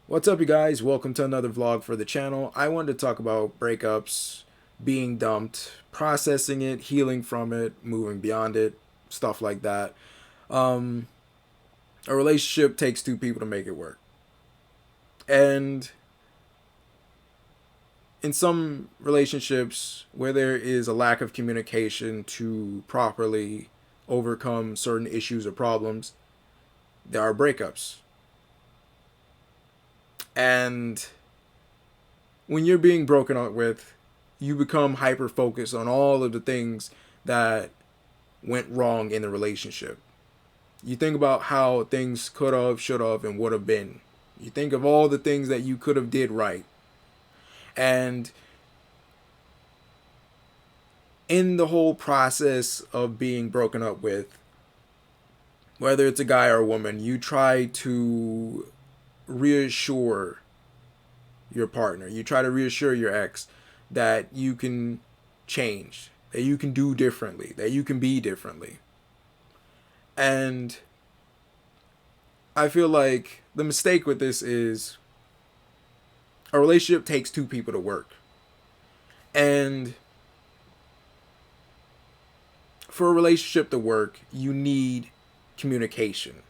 What's up, you guys? Welcome to another vlog for the channel. I wanted to talk about breakups, being dumped, processing it, healing from it, moving beyond it, stuff like that. Um, a relationship takes two people to make it work. And in some relationships where there is a lack of communication to properly overcome certain issues or problems, there are breakups. And when you're being broken up with, you become hyper focused on all of the things that went wrong in the relationship. You think about how things could have, should have, and would have been. You think of all the things that you could have did right. And in the whole process of being broken up with, whether it's a guy or a woman, you try to reassure your partner. You try to reassure your ex that you can change, that you can do differently, that you can be differently. And I feel like the mistake with this is a relationship takes two people to work. And for a relationship to work, you need communication.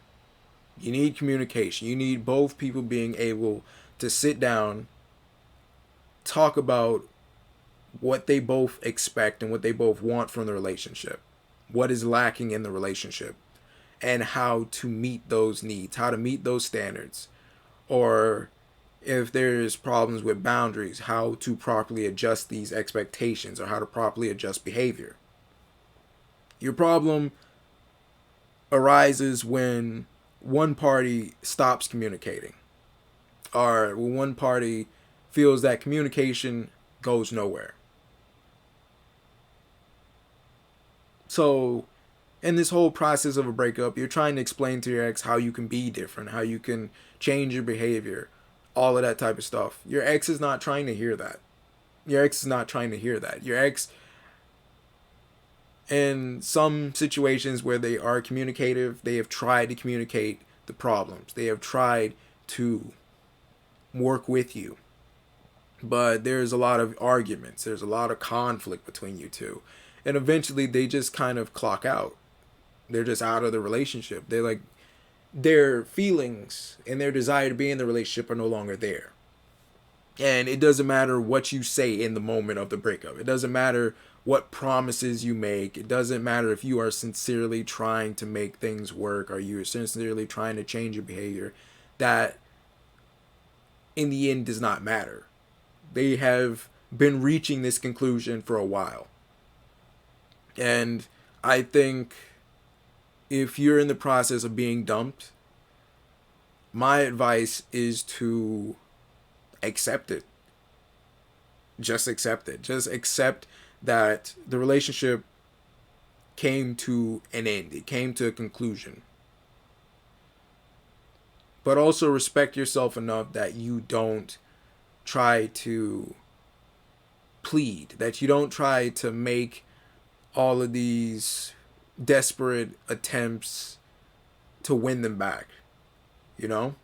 You need communication. You need both people being able to sit down, talk about what they both expect and what they both want from the relationship, what is lacking in the relationship, and how to meet those needs, how to meet those standards, or if there's problems with boundaries, how to properly adjust these expectations or how to properly adjust behavior. Your problem arises when one party stops communicating or when one party feels that communication goes nowhere. So, in this whole process of a breakup, you're trying to explain to your ex how you can be different, how you can change your behavior, all of that type of stuff. Your ex is not trying to hear that. Your ex is not trying to hear that. Your ex, in some situations where they are communicative, they have tried to communicate the problems. They have tried to work with you. But there's a lot of arguments, there's a lot of conflict between you two. And eventually they just kind of clock out. They're just out of the relationship. They're like, their feelings and their desire to be in the relationship are no longer there. And it doesn't matter what you say in the moment of the breakup. It doesn't matter what promises you make. It doesn't matter if you are sincerely trying to make things work or you're sincerely trying to change your behavior. That in the end does not matter. They have been reaching this conclusion for a while. And I think if you're in the process of being dumped, my advice is to accept it. Just accept it. Just accept that the relationship came to an end. It came to a conclusion. But also respect yourself enough that you don't try to plead, that you don't try to make all of these desperate attempts to win them back. You know?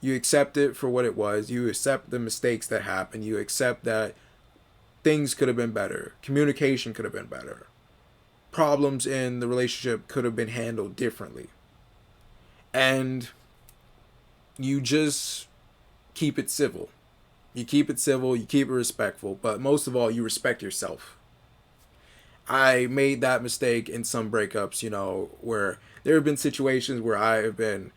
You accept it for what it was. You accept the mistakes that happened. You accept that things could have been better. Communication could have been better. Problems in the relationship could have been handled differently. And you just keep it civil. You keep it civil, you keep it respectful, but most of all, you respect yourself. I made that mistake in some breakups, where there have been situations where I have been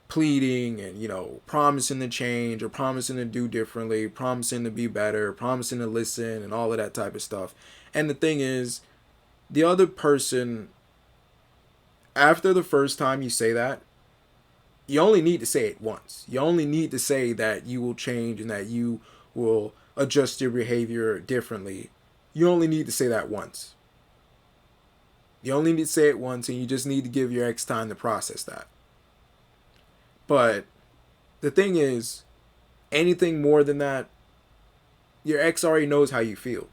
pleading and, promising to change or promising to do differently, promising to be better, promising to listen, and all of that type of stuff. And the thing is, the other person, after the first time you say that, you only need to say it once. You only need to say that you will change and that you will adjust your behavior differently. You only need to say that once. You only need to say it once, and you just need to give your ex time to process that. But the thing is, anything more than that, your ex already knows how you feel.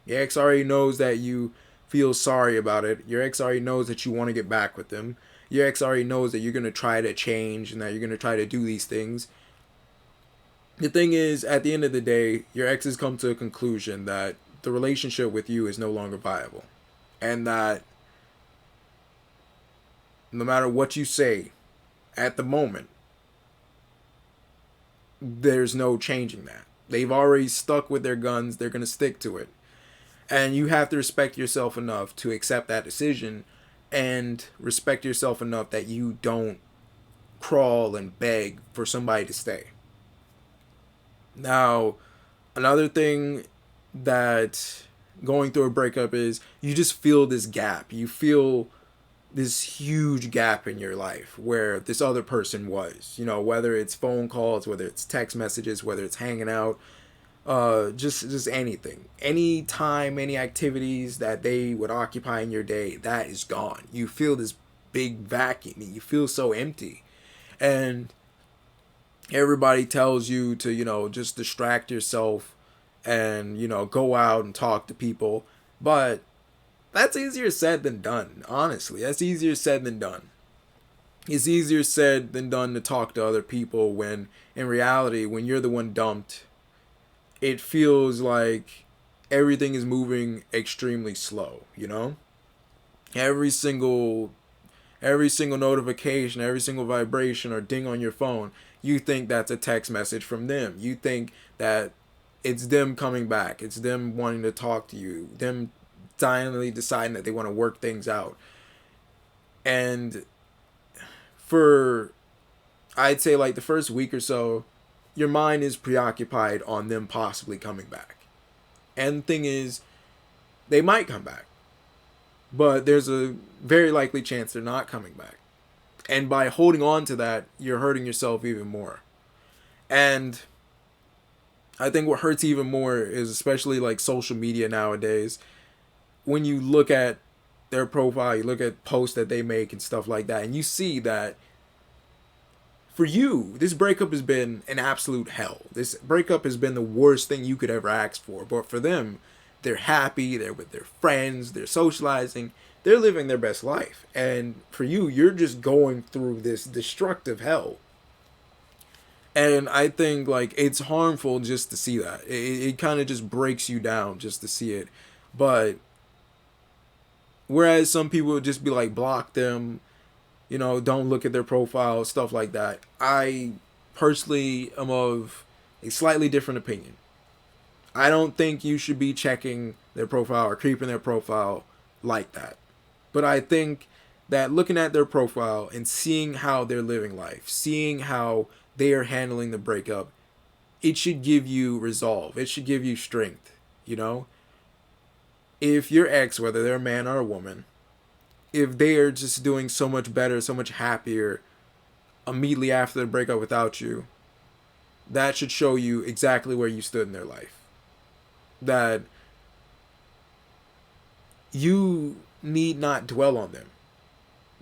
Your ex already knows that you feel sorry about it. Your ex already knows that you want to get back with them. Your ex already knows that you're going to try to change and that you're going to try to do these things. The thing is, at the end of the day, your ex has come to a conclusion that the relationship with you is no longer viable. And that no matter what you say at the moment, there's no changing that. They've already stuck with their guns, they're going to stick to it. And you have to respect yourself enough to accept that decision and respect yourself enough that you don't crawl and beg for somebody to stay. Now, another thing that going through a breakup is you just feel this gap. You feel this huge gap in your life where this other person was. You know, whether it's phone calls, whether it's text messages, whether it's hanging out, just anything, any time, any activities that they would occupy in your day, that is gone. You feel this big vacuum. You feel so empty, and everybody tells you to, you know, just distract yourself and, you know, go out and talk to people, but that's easier said than done. Honestly, that's easier said than done. It's easier said than done to talk to other people when in reality, when you're the one dumped, it feels like everything is moving extremely slow, you know? Every single notification, every single vibration or ding on your phone, you think that's a text message from them. You think that it's them coming back. It's them wanting to talk to you. Them finally deciding that they want to work things out. And for, I'd say like the first week or so, your mind is preoccupied on them possibly coming back. And the thing is, they might come back, but there's a very likely chance they're not coming back. And by holding on to that, you're hurting yourself even more. And I think what hurts even more is especially like social media nowadays. When you look at their profile, you look at posts that they make and stuff like that, and you see that for you, this breakup has been an absolute hell. This breakup has been the worst thing you could ever ask for. But for them, they're happy, they're with their friends, they're socializing, they're living their best life. And for you, you're just going through this destructive hell. And I think like it's harmful just to see that. It kind of just breaks you down just to see it. But whereas some people would just be like, block them, you know, don't look at their profile, stuff like that. I personally am of a slightly different opinion. I don't think you should be checking their profile or creeping their profile like that. But I think that looking at their profile and seeing how they're living life, seeing how they are handling the breakup, it should give you resolve. It should give you strength, you know? If your ex, whether they're a man or a woman, if they are just doing so much better, so much happier immediately after the breakup without you, that should show you exactly where you stood in their life. That you need not dwell on them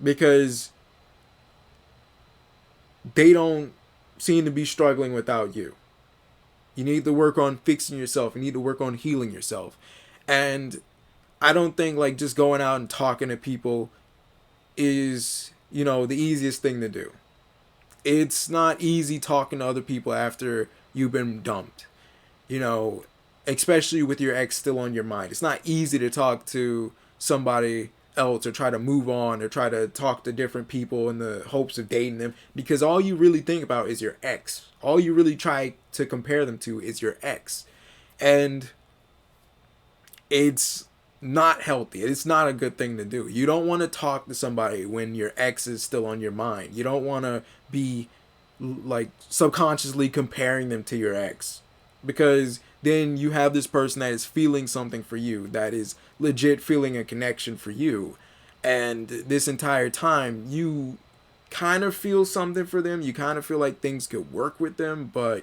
because they don't seem to be struggling without you. You need to work on fixing yourself. You need to work on healing yourself. And I don't think like just going out and talking to people is, you know, the easiest thing to do. It's not easy talking to other people after you've been dumped, you know, especially with your ex still on your mind. It's not easy to talk to somebody else or try to move on or try to talk to different people in the hopes of dating them because all you really think about is your ex. All you really try to compare them to is your ex. And it's not healthy. It's not a good thing to do. You don't want to talk to somebody when your ex is still on your mind. You don't want to be like subconsciously comparing them to your ex because then you have this person that is feeling something for you, that is legit feeling a connection for you. And this entire time you kind of feel something for them. You kind of feel like things could work with them, but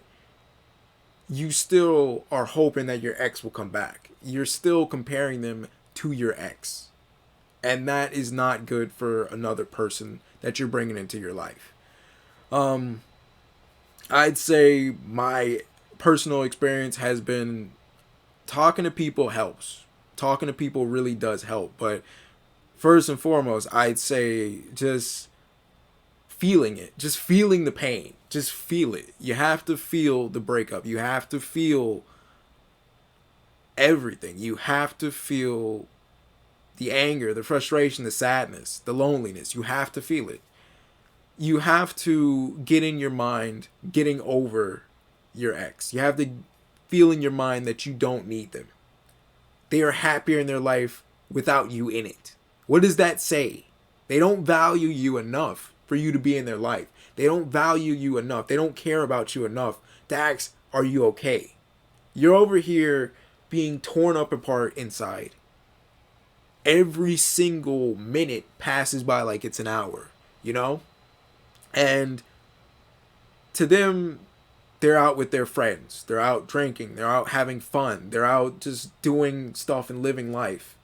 you still are hoping that your ex will come back. You're still comparing them to your ex. And that is not good for another person that you're bringing into your life. I'd say my personal experience has been talking to people helps. Talking to people really does help. But first and foremost, I'd say just feeling it, just feeling the pain, just feel it. You have to feel the breakup. You have to feel everything. You have to feel the anger, the frustration, the sadness, the loneliness. You have to feel it. You have to get in your mind getting over your ex. You have to feel in your mind that you don't need them. They are happier in their life without you in it. What does that say? They don't value you enough for you to be in their life. They don't value you enough. They don't care about you enough to ask, are you okay? You're over here being torn up apart inside. Every single minute passes by like it's an hour, you know? And to them, they're out with their friends. They're out drinking. They're out having fun. They're out just doing stuff and living life.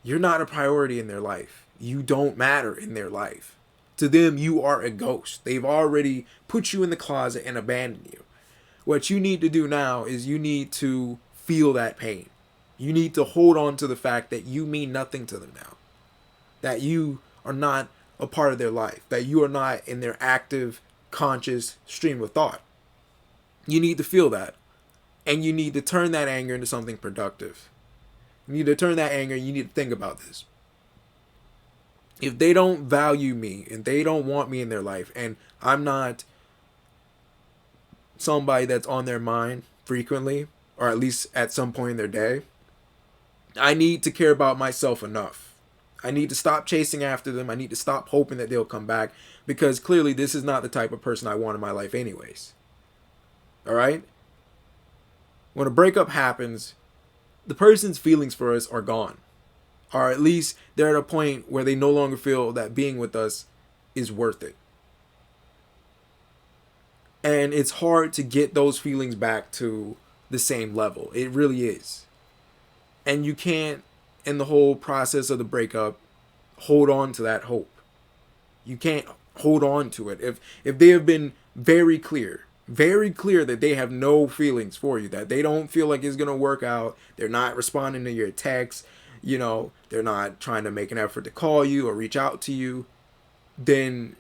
You're not a priority in their life. You don't matter in their life. To them, you are a ghost. They've already put you in the closet and abandoned you. What you need to do now is you need to feel that pain. You need to hold on to the fact that you mean nothing to them now. That you are not a part of their life. That you are not in their active, conscious stream of thought. You need to feel that. And you need to turn that anger into something productive. You need to turn that anger, you need to think about this. If they don't value me and they don't want me in their life, and I'm not somebody that's on their mind frequently, or at least at some point in their day, I need to care about myself enough. I need to stop chasing after them. I need to stop hoping that they'll come back, because clearly this is not the type of person I want in my life anyways. All right? When a breakup happens, the person's feelings for us are gone. Or at least they're at a point where they no longer feel that being with us is worth it. And it's hard to get those feelings back to the same level. It really is. And you can't, in the whole process of the breakup, hold on to that hope. You can't hold on to it. If they have been very clear that they have no feelings for you, that they don't feel like it's going to work out, they're not responding to your texts, you know, they're not trying to make an effort to call you or reach out to you, then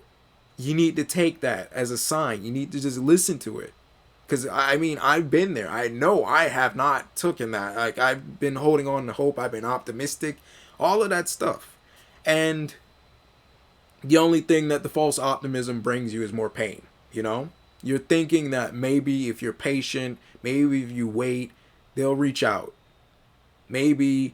you need to take that as a sign. You need to just listen to it. Because, I mean, I've been there. I know I have not taken that. Like, I've been holding on to hope. I've been optimistic. All of that stuff. And the only thing that the false optimism brings you is more pain, you know? You're thinking that maybe if you're patient, maybe if you wait, they'll reach out. Maybe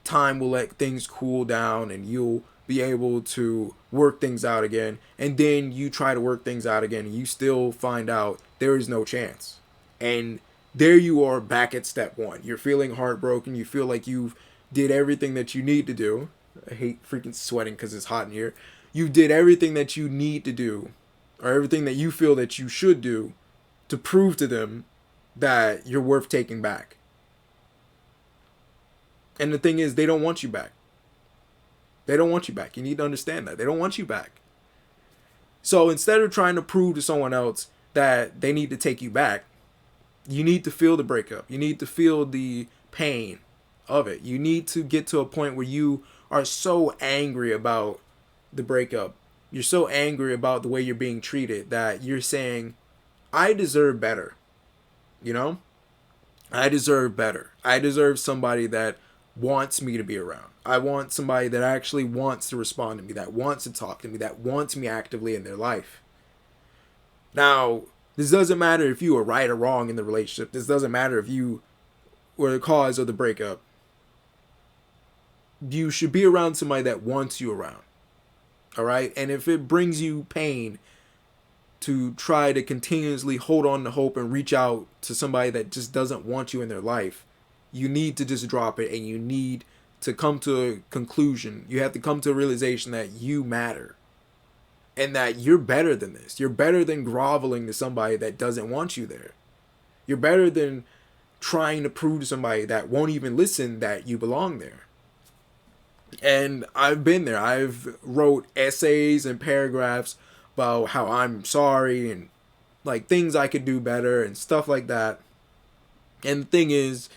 time will let things cool down and you'll be able to work things out again. And then you try to work things out again and you still find out there is no chance. And there you are back at step one. You're feeling heartbroken. You feel like you've did everything that you need to do. I hate freaking sweating because it's hot in here. You did everything that you need to do, or everything that you feel that you should do, to prove to them that you're worth taking back. And the thing is, they don't want you back. They don't want you back. You need to understand that. They don't want you back. So instead of trying to prove to someone else that they need to take you back, you need to feel the breakup. You need to feel the pain of it. You need to get to a point where you are so angry about the breakup. You're so angry about the way you're being treated that you're saying, I deserve better. You know? I deserve better. I deserve somebody that wants me to be around. I want somebody that actually wants to respond to me, that wants to talk to me, that wants me actively in their life. Now, this doesn't matter if you were right or wrong in the relationship. This doesn't matter if you were the cause of the breakup. You should be around somebody that wants you around. All right? And if it brings you pain to try to continuously hold on to hope and reach out to somebody that just doesn't want you in their life, you need to just drop it, and you need to come to a conclusion. You have to come to a realization that you matter and that you're better than this. You're better than groveling to somebody that doesn't want you there. You're better than trying to prove to somebody that won't even listen that you belong there. And I've been there. I've wrote essays and paragraphs about how I'm sorry and like things I could do better and stuff like that. And the thing is,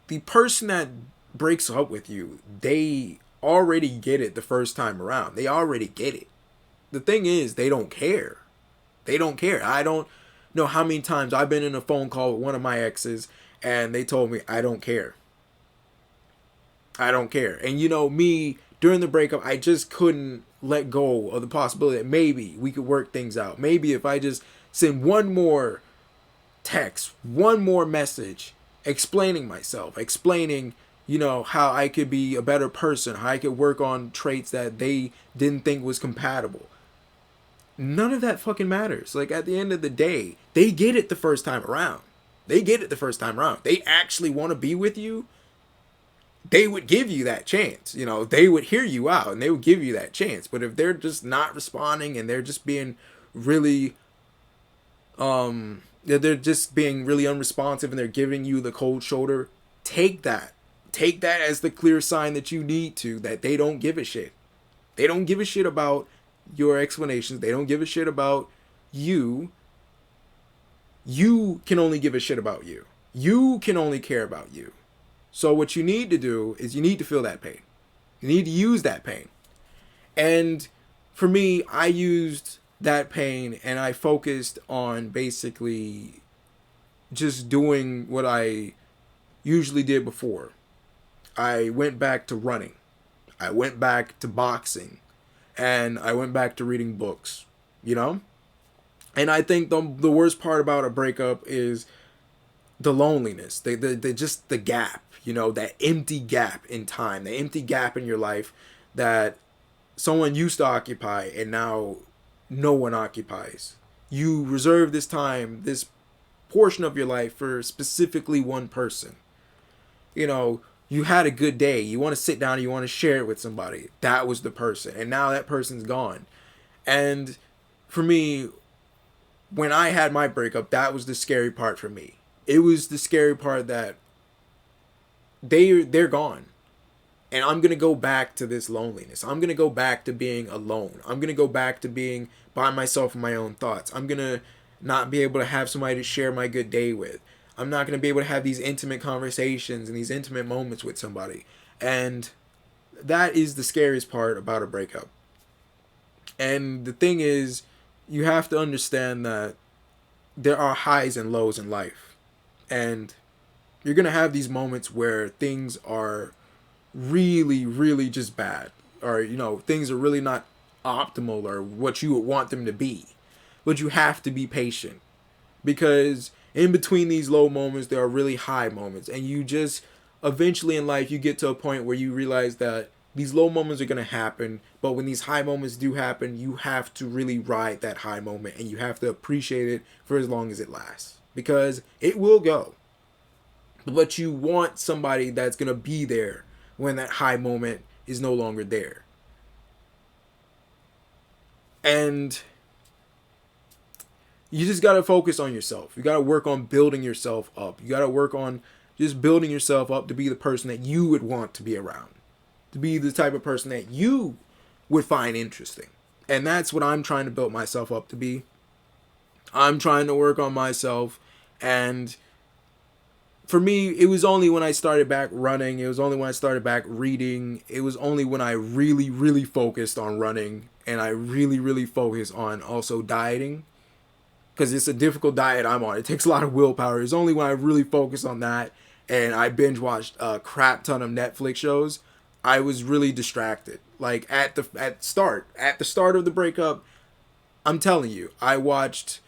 the person that breaks up with you, they already get it the first time around. They already get it. the thing is, they don't care. They don't care. I don't know how many times I've been in a phone call with one of my exes and they told me, I don't care. I don't care. And you know, me, during the breakup, I just couldn't let go of the possibility that maybe we could work things out. Maybe if I just send one more text, one more message explaining myself, explaining, you know, how I could be a better person, how I could work on traits that they didn't think was compatible. None of that fucking matters. Like, at the end of the day, they get it the first time around. They get it the first time around. They actually want to be with you. They would give you that chance. You know, they would hear you out and they would give you that chance. But if they're just not responding and they're just being really, they're just being really unresponsive and they're giving you the cold shoulder, take that. Take that as the clear sign that you need to, that they don't give a shit. They don't give a shit about your explanations. They don't give a shit about you. You can only give a shit about you. You can only care about you. So what you need to do is you need to feel that pain. You need to use that pain. And for me, I used that pain and I focused on basically just doing what I usually did before. I went back to running. I went back to boxing. And I went back to reading books, you know? And I think the worst part about a breakup is the loneliness, the just the gap, you know, that empty gap in time, the empty gap in your life that someone used to occupy and now no one occupies. You reserve this time, this portion of your life for specifically one person. You know, you had a good day. You want to sit down and you want to share it with somebody. That was the person. And now that person's gone. And for me, when I had my breakup, that was the scary part for me. It was the scary part that they're gone. And I'm going to go back to this loneliness. I'm going to go back to being alone. I'm going to go back to being by myself in my own thoughts. I'm going to not be able to have somebody to share my good day with. I'm not going to be able to have these intimate conversations and these intimate moments with somebody. And that is the scariest part about a breakup. And the thing is, you have to understand that there are highs and lows in life. And you're going to have these moments where things are really, really just bad. Or, you know, things are really not optimal or what you would want them to be. But you have to be patient. Because in between these low moments, there are really high moments. And you just, eventually in life, you get to a point where you realize that these low moments are going to happen. But when these high moments do happen, you have to really ride that high moment. And you have to appreciate it for as long as it lasts. Because it will go. But you want somebody that's going to be there when that high moment is no longer there. And you just got to focus on yourself. You got to work on building yourself up. You got to work on just building yourself up to be the person that you would want to be around. To be the type of person that you would find interesting. And that's what I'm trying to build myself up to be. I'm trying to work on myself. And for me, it was only when I started back running. It was only when I started back reading. It was only when I really, really focused on running. And I really, really focused on also dieting. Because it's a difficult diet I'm on. It takes a lot of willpower. It's only when I really focused on that and I binge watched a crap ton of Netflix shows, I was really distracted. Like at the start of the breakup, I'm telling you, I watched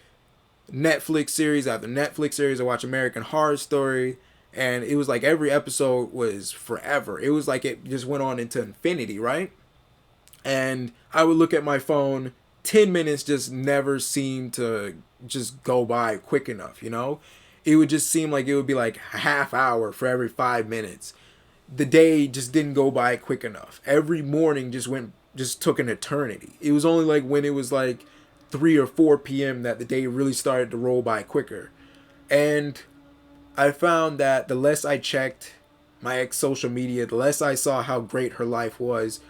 Netflix series after Netflix series. I watched American Horror Story, and it was like every episode was forever. It was like it just went on into infinity, right? And I would look at my phone. 10 minutes just never seemed to just go by quick enough, you know? It would just seem like it would be like a half hour for every 5 minutes. The day just didn't go by quick enough. Every morning just took an eternity. It was only like when it was like 3 or 4 p.m. that the day really started to roll by quicker. And I found that the less I checked my ex social media, the less I saw how great her life was,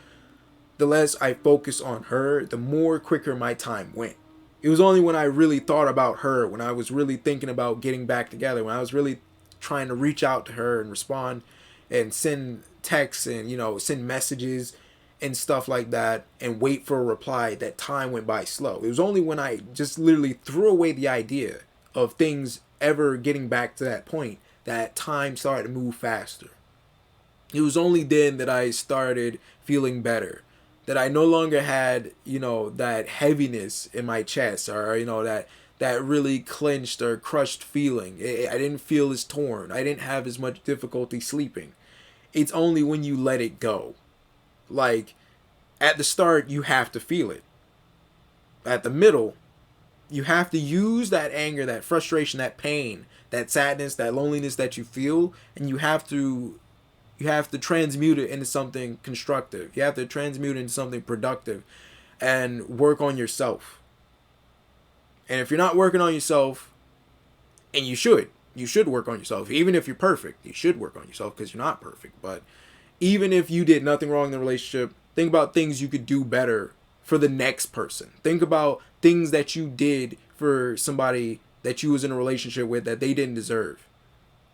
the less I focused on her, the more quicker my time went. It was only when I really thought about her, when I was really thinking about getting back together, when I was really trying to reach out to her and respond and send texts and, you know, send messages and stuff like that and wait for a reply that time went by slow. It was only when I just literally threw away the idea of things ever getting back to that point that time started to move faster. It was only then that I started feeling better, that I no longer had, that heaviness in my chest, or, that really clenched or crushed feeling. I didn't feel as torn. I didn't have as much difficulty sleeping. It's only when you let it go. Like, at the start, you have to feel it. At the middle, you have to use that anger, that frustration, that pain, that sadness, that loneliness that you feel, and you have to transmute it into something constructive. You have to transmute it into something productive and work on yourself. And if you're not working on yourself, and you should work on yourself. Even if you're perfect, you should work on yourself because you're not perfect. But even if you did nothing wrong in the relationship, think about things you could do better for the next person. Think about things that you did for somebody that you was in a relationship with that they didn't deserve.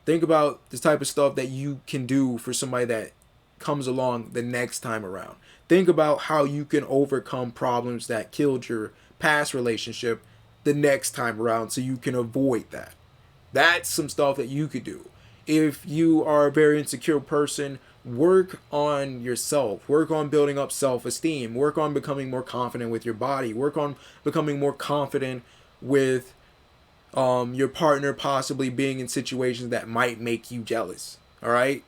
Think about the type of stuff that you can do for somebody that comes along the next time around. Think about how you can overcome problems that killed your past relationship the next time around so you can avoid that. That's some stuff that you could do. If you are a very insecure person, work on yourself. Work on building up self-esteem. Work on becoming more confident with your body. Work on becoming more confident with your partner possibly being in situations that might make you jealous. All right?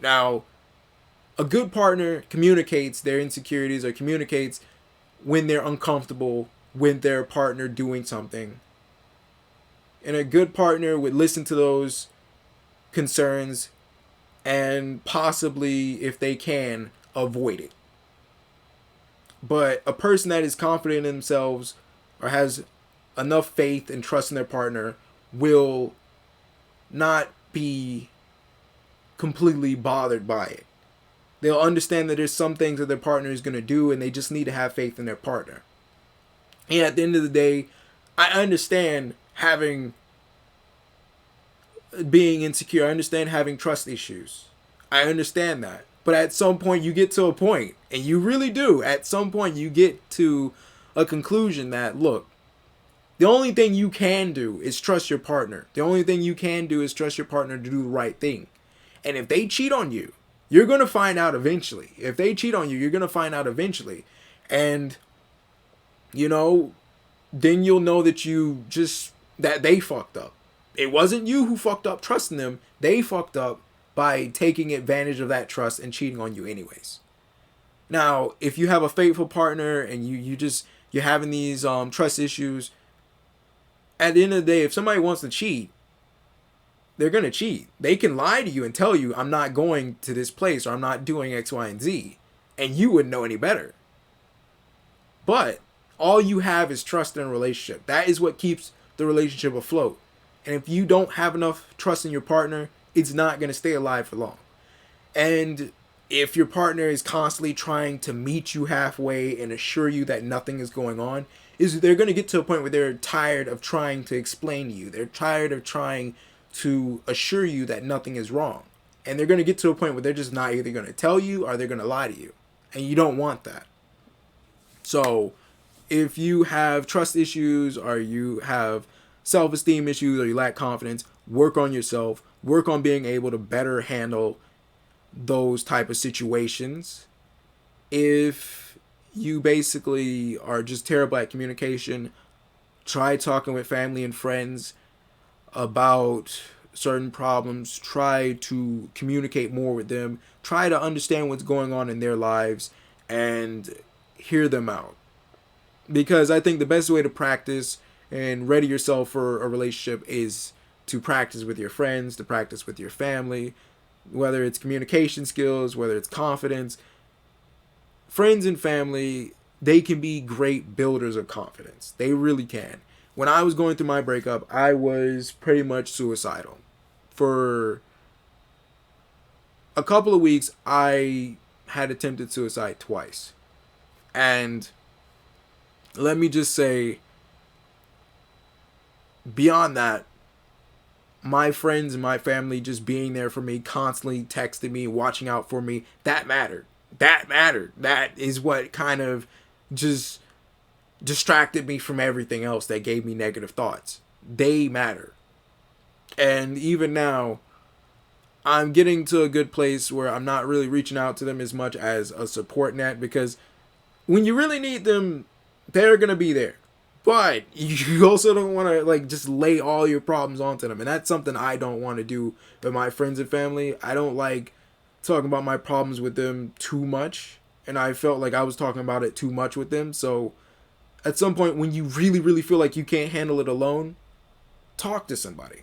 Now, a good partner communicates their insecurities or communicates when they're uncomfortable with their partner doing something. And a good partner would listen to those concerns and possibly, if they can, avoid it. But a person that is confident in themselves or has enough faith and trust in their partner will not be completely bothered by it. They'll understand that there's some things that their partner is going to do and they just need to have faith in their partner. And at the end of the day, I understand being insecure. I understand having trust issues. I understand that. But at some point you get to a point, and you really do, at some point you get to a conclusion that, look, the only thing you can do is trust your partner. The only thing you can do is trust your partner to do the right thing. And if they cheat on you, you're going to find out eventually. If they cheat on you, you're going to find out eventually. And, then you'll know that they fucked up. It wasn't you who fucked up trusting them. They fucked up by taking advantage of that trust and cheating on you anyways. Now, if you have a faithful partner and you're having these trust issues, at the end of the day, if somebody wants to cheat, they're going to cheat. They can lie to you and tell you, I'm not going to this place or I'm not doing X, Y, and Z. And you wouldn't know any better. But all you have is trust in a relationship. That is what keeps the relationship afloat. And if you don't have enough trust in your partner, it's not going to stay alive for long. And if your partner is constantly trying to meet you halfway and assure you that nothing is going on, they're going to get to a point where they're tired of trying to explain to you. They're tired of trying to assure you that nothing is wrong. And they're going to get to a point where they're just not either going to tell you or they're going to lie to you. And you don't want that. So if you have trust issues or you have self-esteem issues or you lack confidence, work on yourself. Work on being able to better handle those type of situations. If you basically are just terrible at communication, try talking with family and friends about certain problems. Try to communicate more with them. Try to understand what's going on in their lives and hear them out. Because I think the best way to practice and ready yourself for a relationship is to practice with your friends, to practice with your family, whether it's communication skills, whether it's confidence. Friends and family, they can be great builders of confidence. They really can. When I was going through my breakup, I was pretty much suicidal. For a couple of weeks, I had attempted suicide twice. And let me just say, beyond that, my friends and my family just being there for me, constantly texting me, watching out for me, that mattered. That mattered. That is what kind of just distracted me from everything else that gave me negative thoughts. They matter. And even now, I'm getting to a good place where I'm not really reaching out to them as much as a support net, because when you really need them, they're going to be there. But you also don't want to like just lay all your problems onto them. And that's something I don't want to do with my friends and family. I don't like talking about my problems with them too much. And I felt like I was talking about it too much with them. So at some point, when you really, really feel like you can't handle it alone, talk to somebody.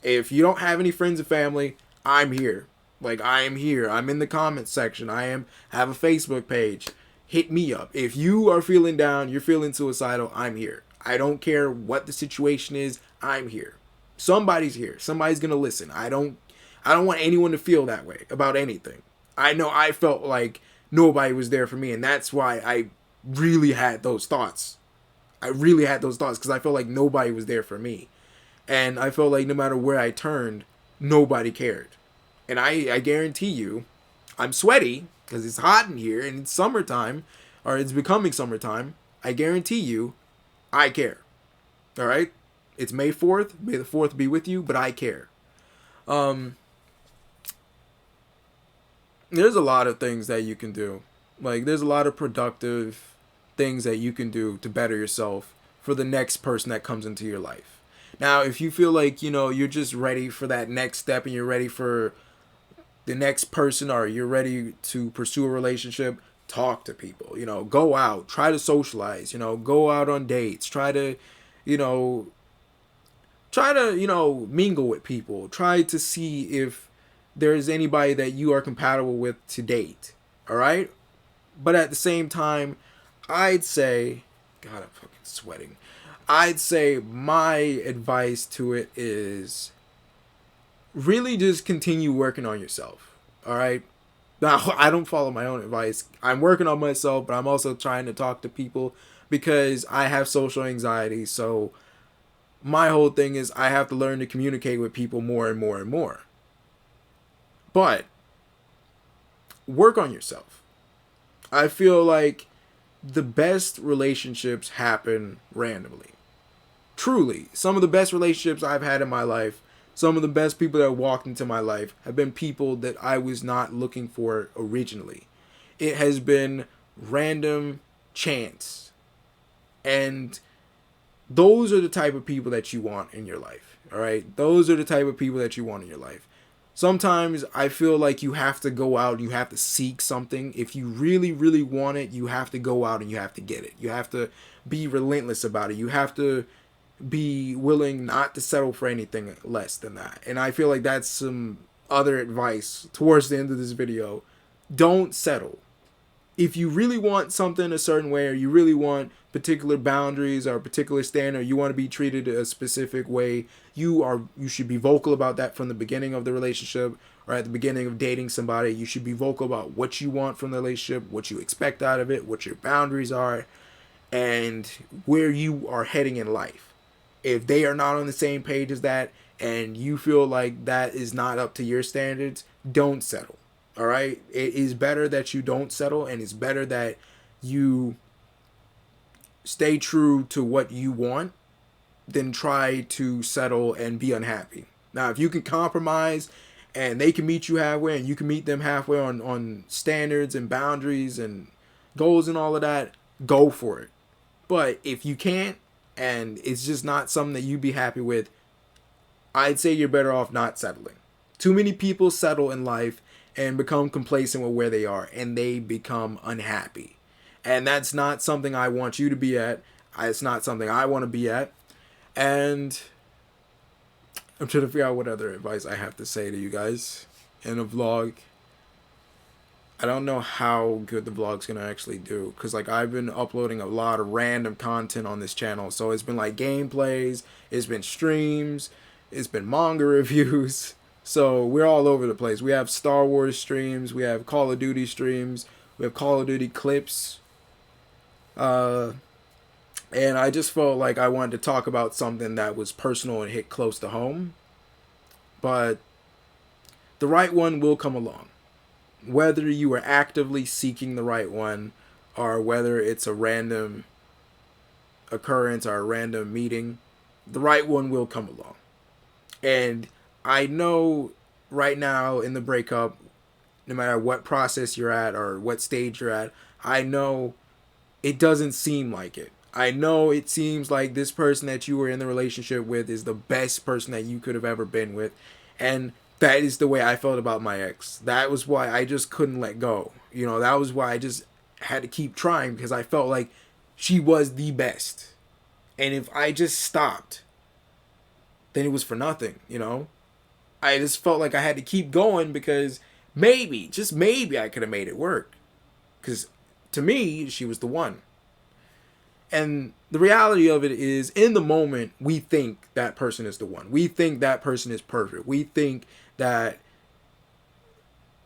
If you don't have any friends and family, I'm here. Like, I am here. I'm in the comments section. Have a Facebook page. Hit me up. If you are feeling down, you're feeling suicidal, I'm here. I don't care what the situation is. I'm here. Somebody's here. Somebody's going to listen. I don't want anyone to feel that way about anything. I know I felt like nobody was there for me, and that's why I really had those thoughts. I really had those thoughts because I felt like nobody was there for me. And I felt like no matter where I turned, nobody cared. And I guarantee you, I'm sweaty because it's hot in here and it's summertime, or it's becoming summertime. I guarantee you, I care. All right? It's May 4th. May the 4th be with you, but I care. There's a lot of things that you can do. Like, there's a lot of productive things that you can do to better yourself for the next person that comes into your life. Now, if you feel like, you're just ready for that next step and you're ready for the next person, or you're ready to pursue a relationship, talk to people, go out, try to socialize, go out on dates, try to mingle with people, try to see if there's anybody that you are compatible with to date. All right. But at the same time, I'd say, God, I'm fucking sweating. I'd say my advice to it is really just continue working on yourself. All right. Now, I don't follow my own advice. I'm working on myself, but I'm also trying to talk to people because I have social anxiety. So my whole thing is I have to learn to communicate with people more and more and more. But work on yourself. I feel like the best relationships happen randomly. Truly, some of the best relationships I've had in my life, some of the best people that walked into my life have been people that I was not looking for originally. It has been random chance. And those are the type of people that you want in your life. All right? Those are the type of people that you want in your life. Sometimes I feel like you have to go out, you have to seek something. If you really, really want it, you have to go out and you have to get it. You have to be relentless about it. You have to be willing not to settle for anything less than that. And I feel like that's some other advice towards the end of this video. Don't settle. If you really want something a certain way, or you really want particular boundaries or a particular standard, you want to be treated a specific way, you should be vocal about that from the beginning of the relationship, or at the beginning of dating somebody. You should be vocal about what you want from the relationship, what you expect out of it, what your boundaries are, and where you are heading in life. If they are not on the same page as that, and you feel like that is not up to your standards, don't settle. All right? It is better that you don't settle, and it's better that you stay true to what you want than try to settle and be unhappy. Now, if you can compromise and they can meet you halfway and you can meet them halfway on standards and boundaries and goals and all of that, go for it. But if you can't, and it's just not something that you'd be happy with, I'd say you're better off not settling. Too many people settle in life and become complacent with where they are, and they become unhappy. And that's not something I want you to be at. It's not something I want to be at. And I'm trying to figure out what other advice I have to say to you guys in a vlog. I don't know how good the vlog's going to actually do, because like I've been uploading a lot of random content on this channel. So it's been like gameplays, it's been streams, it's been manga reviews. So we're all over the place. We have Star Wars streams, we have Call of Duty streams, we have Call of Duty clips. And I just felt like I wanted to talk about something that was personal and hit close to home. But the right one will come along. whether you are actively seeking the right one or whether it's a random occurrence or a random meeting, the right one will come along. And I know right now in the breakup, no matter what process you're at or what stage you're at, I know it doesn't seem like it. I know it seems like this person that you were in the relationship with is the best person that you could have ever been with. And that is the way I felt about my ex. That was why I just couldn't let go. You know, that was why I just had to keep trying, because I felt like she was the best. And if I just stopped, then it was for nothing, you know? I just felt like I had to keep going because maybe, just maybe, I could have made it work. Because to me, she was the one. And the reality of it is, in the moment, we think that person is the one. We think that person is perfect. We think that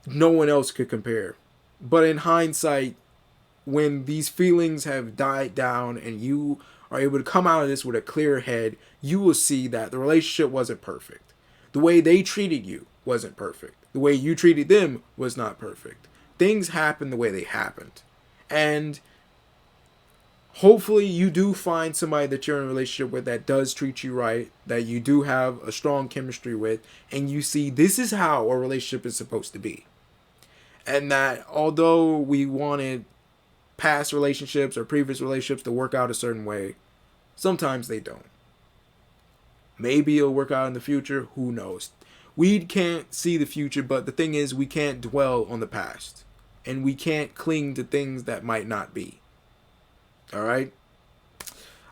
no one else could compare. But in hindsight, when these feelings have died down and you are able to come out of this with a clear head, you will see that the relationship wasn't perfect. The way they treated you wasn't perfect. The way you treated them was not perfect. Things happened the way they happened. And hopefully you do find somebody that you're in a relationship with that does treat you right, that you do have a strong chemistry with, and you see this is how a relationship is supposed to be. And that although we wanted past relationships or previous relationships to work out a certain way, sometimes they don't. Maybe it'll work out in the future, who knows. We can't see the future, but the thing is, we can't dwell on the past. And we can't cling to things that might not be. Alright?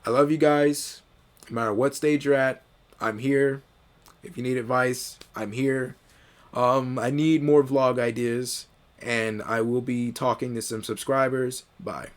I love you guys. No matter what stage you're at, I'm here. If you need advice, I'm here. I need more vlog ideas, and I will be talking to some subscribers. Bye.